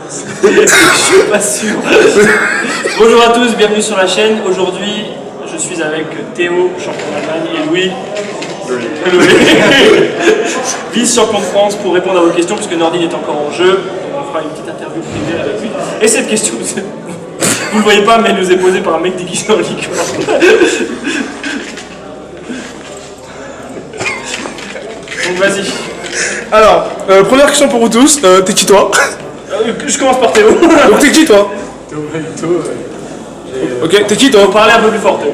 Je suis pas sûr. Bonjour à tous, bienvenue sur la chaîne. Aujourd'hui, je suis avec Théo, champion d'Allemagne, et Louis, vice-champion de France, pour répondre à vos questions, puisque Nordine est encore en jeu. On fera une petite interview privée avec lui. Et cette question, vous le voyez pas, mais elle nous est posée par un mec déguisé en licorne. Donc vas-y. Alors, première question pour vous tous, t'es qui toi? Je commence par Théo. Donc t'es qui toi? Ok, t'es qui toi? Faut parler un peu plus fort, Théo.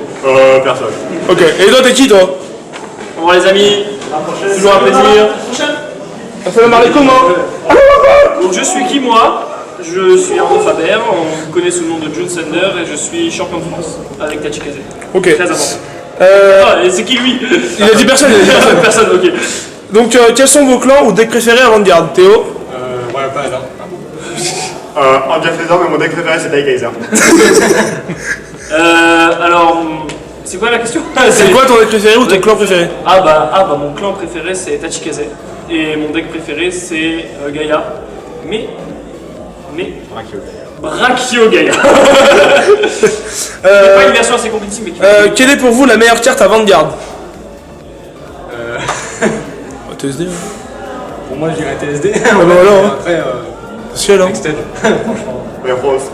Personne. Ok, et toi t'es qui toi? Au revoir les amis, toujours un plaisir. Salam alaikum hein. Donc je suis qui moi? Je suis Arnaud Faber, on me connaît sous le nom de June Thunder et je suis champion de France avec Tachikaze. Ok. Très important. Et c'est qui lui? Il a dit personne, il a dit personne. Personne, ok. Donc quels sont vos clans ou decks préférés avant de garde? Théo? Ouais, pas là. En Jeff Laser, mais mon deck préféré c'est Daigaiser. Alors, c'est quoi la question? C'est quoi ton deck préféré ou ton clan préféré? Ah bah mon clan préféré c'est Tachikaze et mon deck préféré c'est Gaïa. Mais Brachio Gaïa. C'est pas une version assez compétitive mais qui Quelle est pour vous la meilleure carte avant de garde? TSD hein. Pour moi, je dirais TSD. Ah bah voilà hein. Après, Ciel hein. Extend, franchement. Mais France.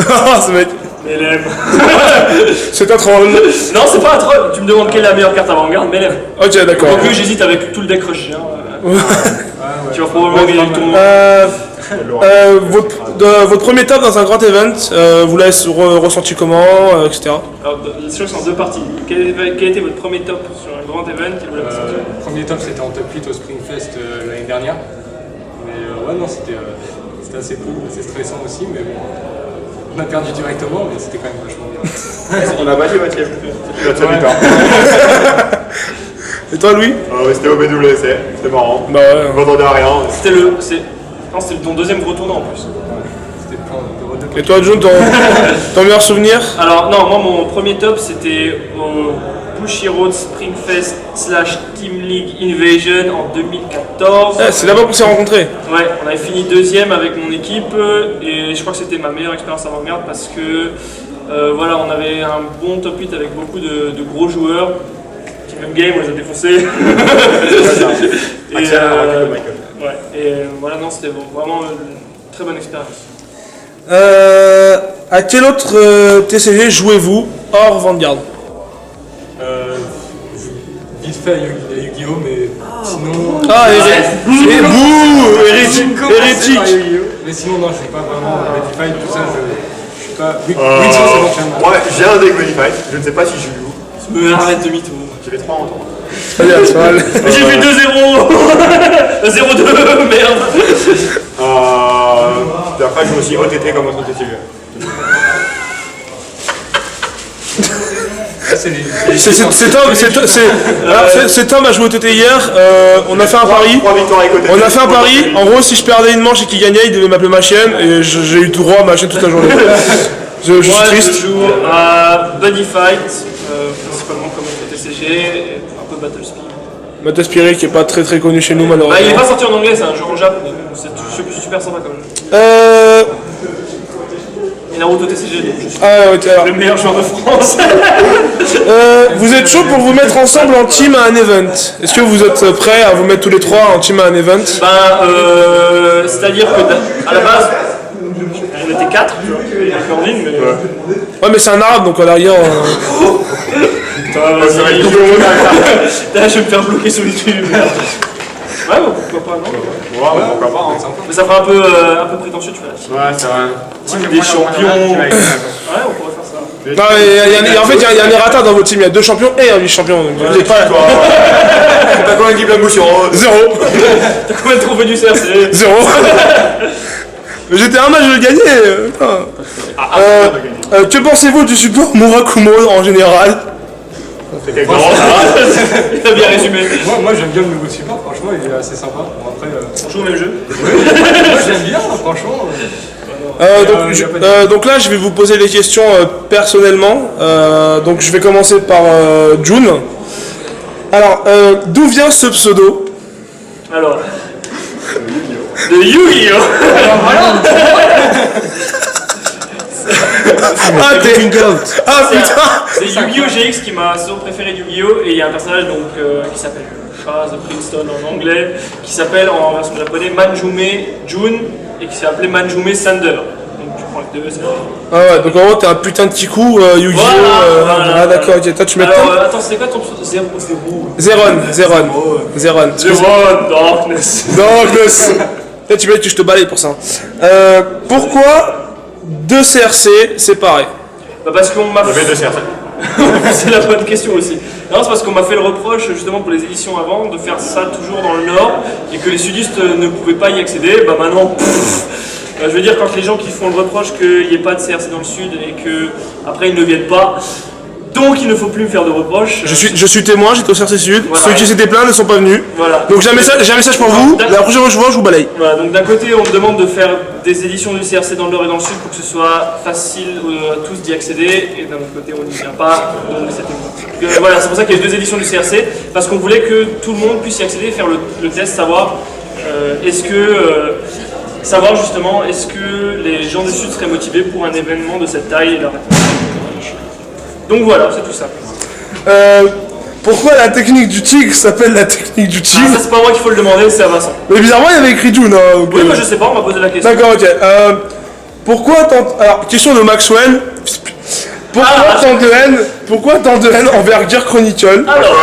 Ah ce mec. Melem. C'est un troll. Non c'est pas un troll, tu me demandes quelle est la meilleure carte avant-garde, Melem. Ok d'accord. Donc j'hésite avec tout le deck rush. Tu vas probablement gagner le tournoi. Votre premier top dans un grand event, vous l'avez ressenti comment, etc. Alors, les choses sont en deux parties. Quel était votre premier top sur un grand event et vous l'avez ressenti? Premier top, c'était en top 8 au Springfest l'année dernière. Mais ouais, non, c'était assez cool, assez stressant aussi. Mais bon, on a perdu directement, mais c'était quand même vachement bien. On a battu Mathieu. C'était la mi-temps. Et toi Louis? C'était au BWC, c'était marrant. Bah ouais. On m'entendait à rien. C'était ton deuxième gros tournoi en plus. C'était plein de deux. Et toi June, ton meilleur souvenir? Alors non, moi mon premier top c'était au Bushiroad Springfest / Team League Invasion en 2014. C'est là-bas qu'on s'est rencontrés. Ouais, on avait fini deuxième avec mon équipe et je crois que c'était ma meilleure expérience avant-garde parce que voilà, on avait un bon top 8 avec beaucoup de gros joueurs. Même game, on les a défoncés. Et voilà, non, c'était vraiment une très bonne expérience. À quel autre TCG jouez-vous hors Vanguard? Vite fait, il y a Yu-Gi-Oh! Mais sinon. Ah, hérétique. Mais sinon, non, je suis pas vraiment Redify, tout ça, je suis pas. Oui, c'est bon, j'aime. Ouais, j'ai un deck Modified, je ne sais pas si je joue. Arrête demi-tour. J'ai fait 3 en temps. Très bien, c'est mal. J'ai fait 2-0 0-2, merde. Puis après, je joue aussi OTT comme autre TCG. C'est Tom a joué au TT hier, on a fait un pari. 3 victoires avec OTT. On a fait un pari, en gros si je perdais une manche et qu'il gagnait, il devait m'appeler ma chienne et j'ai eu tout droit à ma chienne toute la journée. Je suis triste. Je joue à Buddy Fight, principalement comme TCG, et un peu Battle Speed. Matt Spirit qui est pas très connu chez nous malheureusement. Il est pas sorti en anglais, c'est un jeu en Jap, c'est super sympa comme jeu. Et Naruto TCG, donc je suis alors, le meilleur joueur de France. vous êtes chaud pour vous mettre ensemble en team à un event? Est-ce que vous êtes prêts à vous mettre tous les trois en team à un event? C'est-à-dire que à la base, on était 4, tu vois, il y a Corvin, mais... Ouais mais c'est un arabe donc à l'arrière... Putain, vas-y, là je vais me faire bloquer sur YouTube. Ouais, bon, pourquoi pas, non? Ouais, pourquoi pas, hein. Mais ça fera un peu prétentieux, tu vois. Ouais, c'est vrai. Team des champions. Ouais, on pourrait faire ça. Non, en fait il y a un errata dans votre team, il y a 2 champions et un vice-champion. Vous êtes pas... T'as combien d'équipes la bouche sur 0. T'as combien de trophées du CRC? 0. J'étais un match de gagner. Que pensez-vous du support Murakumo en général? C'est quelque T'as bien résumé. Moi j'aime bien le nouveau support, franchement, il est assez sympa. Bon, après, On joue au même jeu. moi j'aime bien, franchement. Donc là, je vais vous poser les questions personnellement. Donc je vais commencer par June. Alors, d'où vient ce pseudo? Alors, de Yu-Gi-Oh! Ah, t'es King out. Ah C'est putain. c'est Yu-Gi-Oh! GX qui m'a saison préférée de Yu-Gi-Oh! Et il y a un personnage donc, qui s'appelle Chaz Princeton en anglais, qui s'appelle en version japonais Manjume Jun et qui s'est appelé Manjume Sander. Donc tu prends les deux, c'est Ah ouais, donc en gros, t'es un putain de Kiku, Yu-Gi-Oh! Voilà. Ah d'accord, ok. Toi, tu mets Alors, le attends, c'était quoi ton pseudo? Zéro. Zeron. Zero Darkness. Darkness. Toi, tu mets que je te balaye pour ça. Pourquoi 2 CRC séparés? Bah parce qu'on m'a Il y avait deux CRT. c'est la bonne question aussi. Non, c'est parce qu'on m'a fait le reproche justement pour les éditions avant de faire ça toujours dans le Nord et que les sudistes ne pouvaient pas y accéder. Bah maintenant, je veux dire, quand les gens qui font le reproche qu'il n'y ait pas de CRC dans le Sud et que après ils ne viennent pas, donc il ne faut plus me faire de reproches. Je suis témoin, j'étais au CRC Sud. Voilà. Ceux qui s'étaient plaints ne sont pas venus. Voilà. Donc j'ai un message pour vous. La prochaine fois que je vous vois, je vous balaye. Voilà, donc d'un côté on me demande de faire des éditions du CRC dans le Nord et dans le Sud pour que ce soit facile à tous d'y accéder, et d'un autre côté on n'y vient pas, donc c'était voilà, c'est pour ça qu'il y a 2 éditions du CRC, parce qu'on voulait que tout le monde puisse y accéder et faire le test, savoir savoir justement est-ce que les gens du Sud seraient motivés pour un événement de cette taille et la réponse. Donc voilà, c'est tout ça. Pourquoi la technique du tigre s'appelle la technique du Ah, tigre? ça c'est pas moi qu'il faut le demander, c'est à Vincent. Mais bizarrement, il y avait écrit June. Hein, Oui, moi je sais pas, on m'a posé la question. D'accord, ok. Pourquoi tant... Alors, question de Maxwell. Pourquoi tant de haine envers Gear Chronicle? Alors,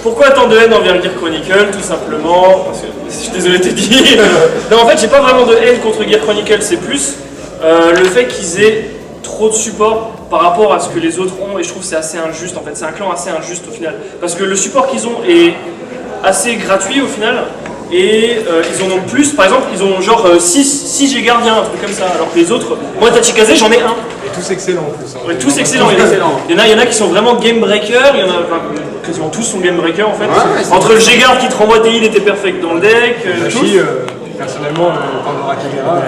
pourquoi tant de haine envers Gear Chronicle? Tout simplement, parce que je suis désolé de te dire. Non, en fait, j'ai pas vraiment de haine contre Gear Chronicle, c'est plus le fait qu'ils aient trop de support par rapport à ce que les autres ont, et je trouve que c'est assez injuste en fait. C'est un clan assez injuste au final. Parce que le support qu'ils ont est assez gratuit au final, et ils en ont plus. Par exemple, ils ont genre 6 G gardiens, un truc comme ça, alors que les autres, moi Tachikaze, j'en ai un. Et tous excellents en plus. Hein. Ouais, tous excellents. Il y en a qui sont vraiment game breaker, il y en a quasiment tous sont game breaker en fait. Ouais, entre le G-Guard qui te renvoie tes heals et t'es perfect dans le deck, Hachi, personnellement, Pandora Chimera.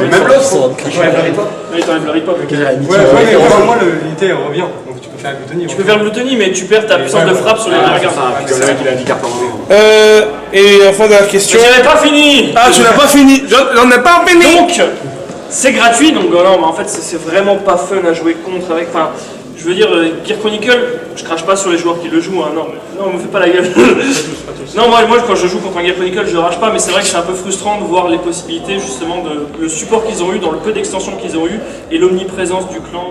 Même l'autre, il enlève le repop. il t'enlève le repop. Ouais, mais moi, l'unité revient, donc tu peux faire glutonie. Tu peux faire le glutonie, mais tu perds ta puissance de frappe sur les G-Guards. Comme le mec il a 10 cartes en main. Et enfin, dernière question. J'avais pas fini. Ah, tu n'as pas fini. J'en ai pas fini. Donc, c'est gratuit, donc non, mais en fait, c'est vraiment pas fun à jouer contre avec. Enfin, je veux dire, Gear Chronicle, je crache pas sur les joueurs qui le jouent, hein, non, me fais pas la gueule. Non, moi, quand je joue contre un Gear Chronicle, je rage pas, mais c'est vrai que c'est un peu frustrant de voir les possibilités, justement, de le support qu'ils ont eu, dans le peu d'extensions qu'ils ont eu, et l'omniprésence du clan.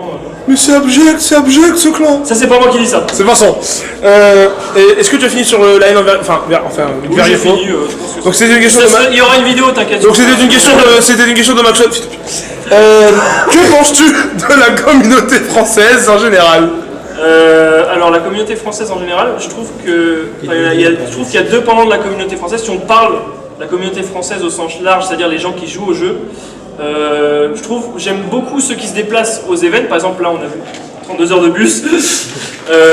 Mais c'est abject ce clan. Ça, c'est pas moi qui dis ça. C'est Vincent. Et est-ce que tu as fini sur le line envers... Enfin, Oui, vers j'ai Yefo. fini, je pense que Donc c'était une question de... il y aura une vidéo, t'inquiète. Donc c'était une question de Maxwell. Que penses-tu de la communauté française en général? Alors la communauté française en général, je trouve qu'il y a 2 pendants de la communauté française. Si on parle de la communauté française au sens large, c'est-à-dire les gens qui jouent au jeu, j'aime beaucoup ceux qui se déplacent aux events. Par exemple là on a vu 32 heures de bus.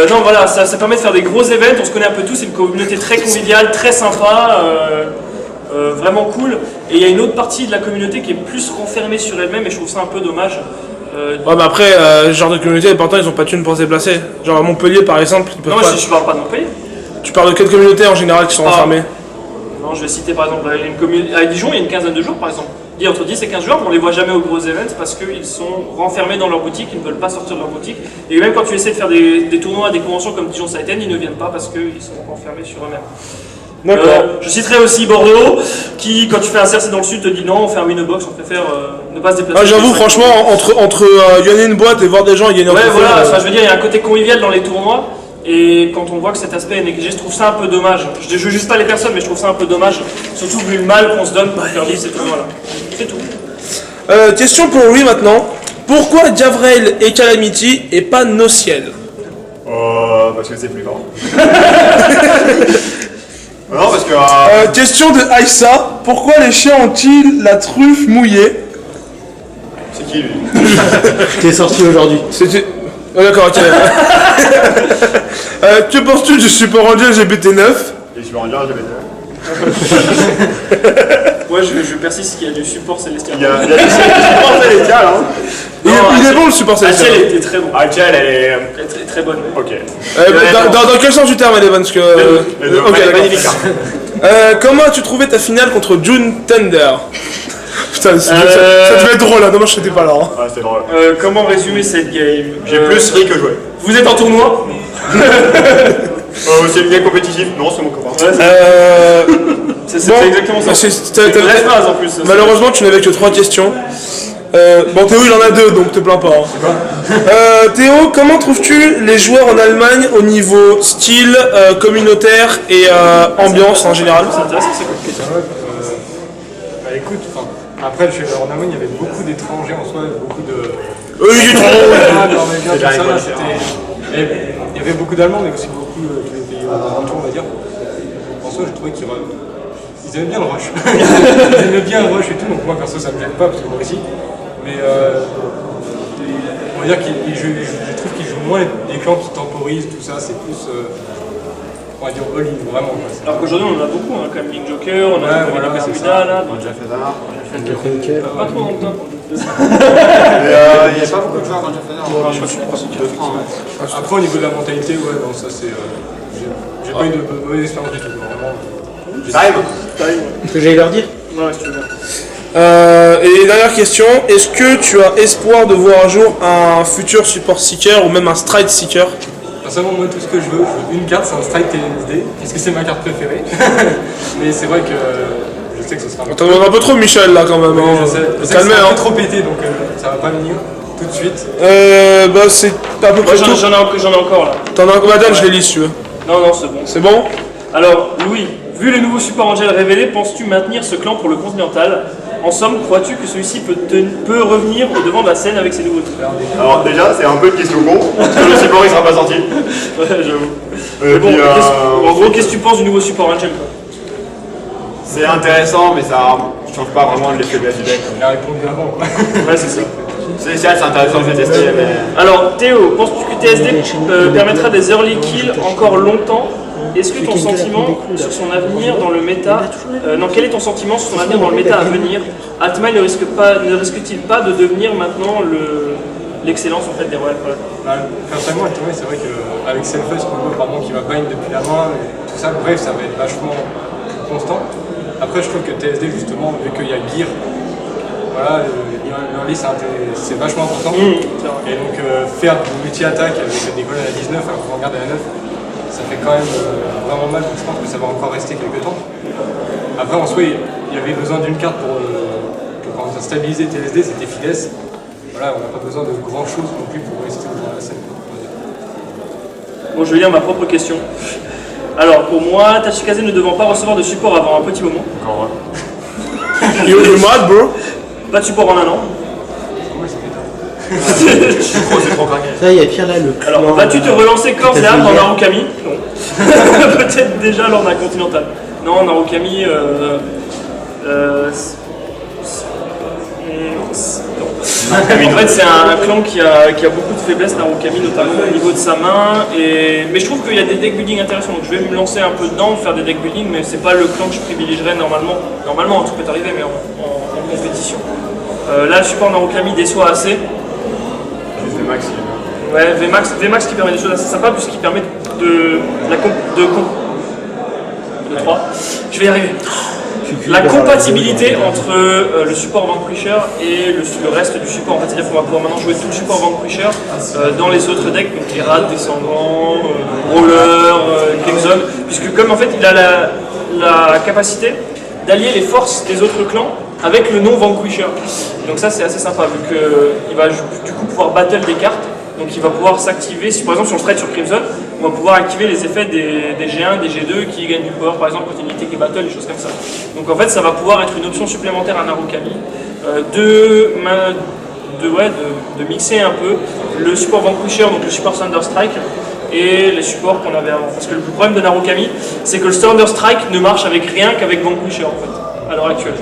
Non voilà, ça permet de faire des gros events, on se connaît un peu tous, c'est une communauté très conviviale, très sympa, vraiment cool. Et il y a une autre partie de la communauté qui est plus renfermée sur elle-même, et je trouve ça un peu dommage. Ouais, mais après, ce genre de communauté, les portants, ils ont pas de thunes pour se déplacer. Genre à Montpellier, par exemple, ils peuvent Non, pas... je parle pas de Montpellier. Tu parles de quelle communauté en général qui sont enfermées? Non, je vais citer par exemple à Dijon, il y a une quinzaine de jours par exemple. Il y a entre 10 et 15 jours, on les voit jamais aux gros events parce qu'ils sont renfermés dans leur boutique, ils ne veulent pas sortir de leur boutique. Et même quand tu essaies de faire des tournois, des conventions comme Dijon Saiten, ils ne viennent pas parce qu'ils sont renfermés sur eux-mêmes. D'accord. Je citerai aussi Bordeaux, qui quand tu fais un CRC dans le sud te dit non, on fait un win-box, on préfère ne pas se déplacer. Ah, j'avoue, franchement, entre gagner une boîte et voir des gens gagner un ouais, trophée, voilà, enfin, je veux dire, il y a un côté convivial dans les tournois. Et quand on voit que cet aspect est négligé, je trouve ça un peu dommage. Je ne juge pas les personnes, mais je trouve ça un peu dommage. Surtout vu le mal qu'on se donne pour faire vivre ces tournois là. C'est tout. Question pour lui maintenant. Pourquoi Diavrail et Calamity et pas Nociel? Parce que c'est plus fort. Non, parce que. Question de Aïssa. Pourquoi les chiens ont-ils la truffe mouillée? C'est qui lui? Qui est sorti aujourd'hui. C'était... Oh, d'accord, ok. Que penses-tu du support rendu LGBT9? Et je me rends bien, j'ai Ouais, je persiste qu'il y a du support célestial. Il y a du support célestial, hein. Il est bon le support célestial. Altiel était très bon. Altiel, elle est. Elle est très bonne. Ok. Dans quel sens du terme elle est bonne? Parce que... Les deux. ok, d'accord. Magnifique. Comment as-tu trouvé ta finale contre June Thunder? Putain, ça devait être drôle, là. Dommage que j'étais pas là. Hein. Ouais, c'était drôle. Comment résumer cette game? J'ai plus ri que joué. Vous êtes en tournoi? C'est bien compétitif. Non, c'est mon copain. C'est Bon, exactement ça. c'est- C'est une vraie phrase en plus. Malheureusement, tu n'avais que 3 questions. Bon, Théo, il en a 2, donc te plains pas. Hein. Théo, comment trouves-tu les joueurs en Allemagne au niveau style, communautaire et ambiance en général? C'est intéressant, c'est quoi? Bah écoute, après en Allemagne il y avait beaucoup d'étrangers en soi, beaucoup de... Il est trop Ah, non, mais bien, tout ça, là, c'était... Il y avait beaucoup d'Allemands, mais aussi beaucoup tous les pays alentours, on va dire. En soi, je trouvais qu'ils aimaient bien le rush. Ils aimaient bien le rush et tout, donc moi perso ça me gêne pas parce que moi aussi. Mais on va dire je trouve qu'ils jouent moins les clans qui temporisent, tout ça, c'est plus... on va dire all-in, vraiment. Quoi. Alors qu'aujourd'hui on en a beaucoup, hein, comme Link Joker, on a Ouais, comme voilà, les c'est Bermuda, là. On a déjà fait ça. Pas trop longtemps. Il n'y a pas beaucoup de joueurs dans le Jaffa. Après au niveau de la mentalité, ouais, non, ça c'est... j'ai pas eu de mauvaise expérience du tout, vraiment. Time. Ce que j'allais leur dire. Ouais, si tu veux bien. Et dernière question, est-ce que tu as espoir de voir un jour un futur support seeker ou même un stride seeker? Personnellement, moi, tout ce que je veux une carte, c'est un strike TSD, puisque c'est ma carte préférée. Mais c'est vrai que je sais que ce sera... On t'en demande un peu trop, Michel, là, quand même. Oui, Hein. je sais que Calmez, c'est un hein. peu trop pété, donc ça va pas venir tout de suite. Bah, c'est à peu près Moi tout. j'en ai encore là. T'en as un madame, je les lis si tu veux. Non, non, c'est bon. C'est bon? Alors, Louis, vu les nouveaux supports Angel révélés, penses-tu maintenir ce clan pour le Continental? En somme, crois-tu que celui-ci peut revenir au devant de la scène avec ses nouveaux titres? Alors déjà, c'est un peu une question con, parce que le support il sera pas sorti. Ouais, j'avoue. Et Bon, puis, en gros, qu'est-ce que tu penses du nouveau support Angel quoi? c'est intéressant, mais ça change pas vraiment l'effet du deck. Il a répondu avant. Ouais, c'est ça. C'est intéressant, je vais tester, mais... Alors, Théo, penses-tu que TSD permettra des early kills encore longtemps? Est-ce que ton sentiment sur son avenir dans le méta... non, quel est ton sentiment sur son avenir dans le méta à venir? Altman ne risque-t-il pas de devenir maintenant l'excellence en fait des Royal Paladins? Personnellement, c'est vrai qu'avec Selfus, qu'on voit vraiment qui va bind depuis la main, et tout ça, bref, ça va être vachement plus constant. Après, je trouve que TSD, justement, vu qu'il y a Gear, voilà, l'early c'est vachement important. Et donc, faire du multi-attaque avec des golds à la 19, alors qu'on regarde à la 9, ça fait quand même vraiment mal, donc je pense que ça va encore rester quelques temps. Après, en soi, il y avait besoin d'une carte pour stabiliser TSD, c'était Fides. Voilà, on n'a pas besoin de grand chose non plus pour rester dans la scène. Bon, je vais lire ma propre question. Alors, pour moi, Tachikaze ne devant pas recevoir de support avant un petit moment. You're mad, bro? Pas de support en un an. Ouais, ça fait tard. Ça, il y a Pierre là, le clan. Alors, vas-tu te relancer corps et âme dans hier. Narukami? Non. Peut-être déjà lors d'un continental. Non, Narukami... En fait, c'est un clan qui a beaucoup de faiblesses, Narukami, notamment au niveau de sa main. Mais je trouve qu'il y a des deck building intéressants, donc je vais me lancer un peu dedans, faire des deck building, mais c'est pas le clan que je privilégierais normalement. Normalement, tout peut arriver, mais en compétition. Là, le support Narukami déçoit assez. Juste le max. Ouais, VMAX qui permet des choses assez sympas, puisqu'il permet de 3. Je vais y arriver. La compatibilité entre le support Vanquisher et le reste du support. En fait, c'est-à-dire qu'on va pouvoir maintenant jouer tout le support Vanquisher dans les autres decks, donc Herald, Descendant, Roller, Crimson, puisque comme en fait il a la capacité d'allier les forces des autres clans avec le nom Vanquisher. Donc ça c'est assez sympa, vu qu'il va du coup pouvoir battle des cartes. Donc il va pouvoir s'activer, si par exemple sur le straight sur Crimson, on va pouvoir activer les effets des G1, des G2 qui gagnent du power, par exemple quand il y a une unité qui battle, des choses comme ça. Donc en fait ça va pouvoir être une option supplémentaire à Narukami de mixer un peu le support Vanquisher, donc le support Thunderstrike, et les supports qu'on avait avant. Parce que le problème de Narukami, c'est que le Thunderstrike ne marche avec rien qu'avec Vanquisher en fait, à l'heure actuelle.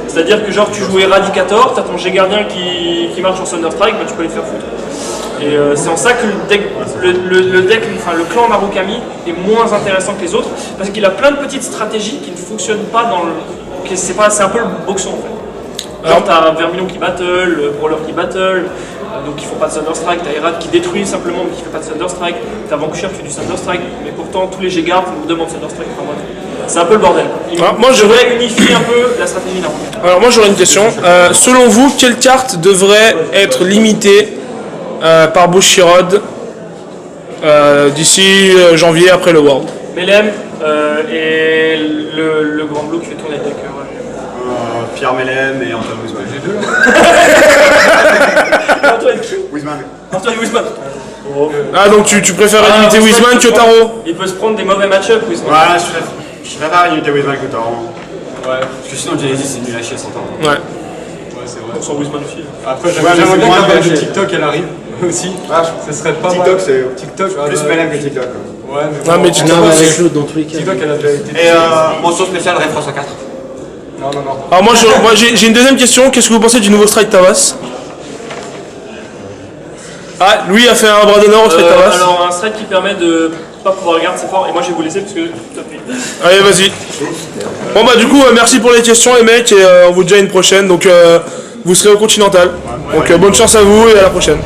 C'est-à-dire que genre tu joues Eradicator, tu as ton G-Gardien qui marche en Thunderstrike, bah, tu peux les faire foutre. Et c'est en ça que le clan Narukami est moins intéressant que les autres, parce qu'il a plein de petites stratégies qui ne fonctionnent pas dans le... C'est un peu le boxon en fait. Genre t'as Vermilion qui battle, Brawler qui battle, donc ils font pas de Thunderstrike, t'as Herald qui détruit simplement mais qui fait pas de Thunderstrike, t'as Vanquisher qui fait du Thunderstrike, mais pourtant tous les G-Guards nous demandent Thunderstrike, enfin bref. C'est un peu le bordel. Moi, je voudrais unifier un peu la stratégie d'un. Alors moi j'aurais une question. Selon vous, quelle carte devrait être limitée par Bushiroad d'ici janvier après le World? Melem et le grand blue qui fait tourner le deck. Pierre Melem et Antoine Wiesmann. J'ai deux là. Antoine qui Wiesmann. Antoine Wiesmann. Ah donc tu préférais limiter Wiesmann que Taro? Il peut se prendre des mauvais match-up, Wiesmann. Voilà, je préfère limiter Wiesmann que Taran. Ouais, Parce que sinon Genesis c'est nul à chier sans temps. Ouais. ouais, c'est vrai. Sans Wiesmann aussi. Après, Ouais, j'aimerais mais c'est bien moins que la gâché. de TikTok elle arrive aussi. Ah, Ça serait pas TikTok mal. c'est TikTok, plus Melem que TikTok. Ouais, mais Ah, bon, mais en TikTok, Non, mais gros, avec l'autre dans tous les cas. TikTok elle a déjà été. Et mention spéciale Refra 104. Non. Alors moi j'ai une deuxième question. Qu'est-ce que vous pensez du nouveau Strike Tavas? Ah, Louis a fait un bras d'honneur au Strike Tavas. Alors un strike qui permet de pas pouvoir regarder, c'est fort. Et moi je vais vous laisser parce que top 8. Allez, vas-y. Bon bah du coup, merci pour les questions les mecs et on vous dit à une prochaine. Donc vous serez au Continental. Donc bonne chance à vous et à la prochaine.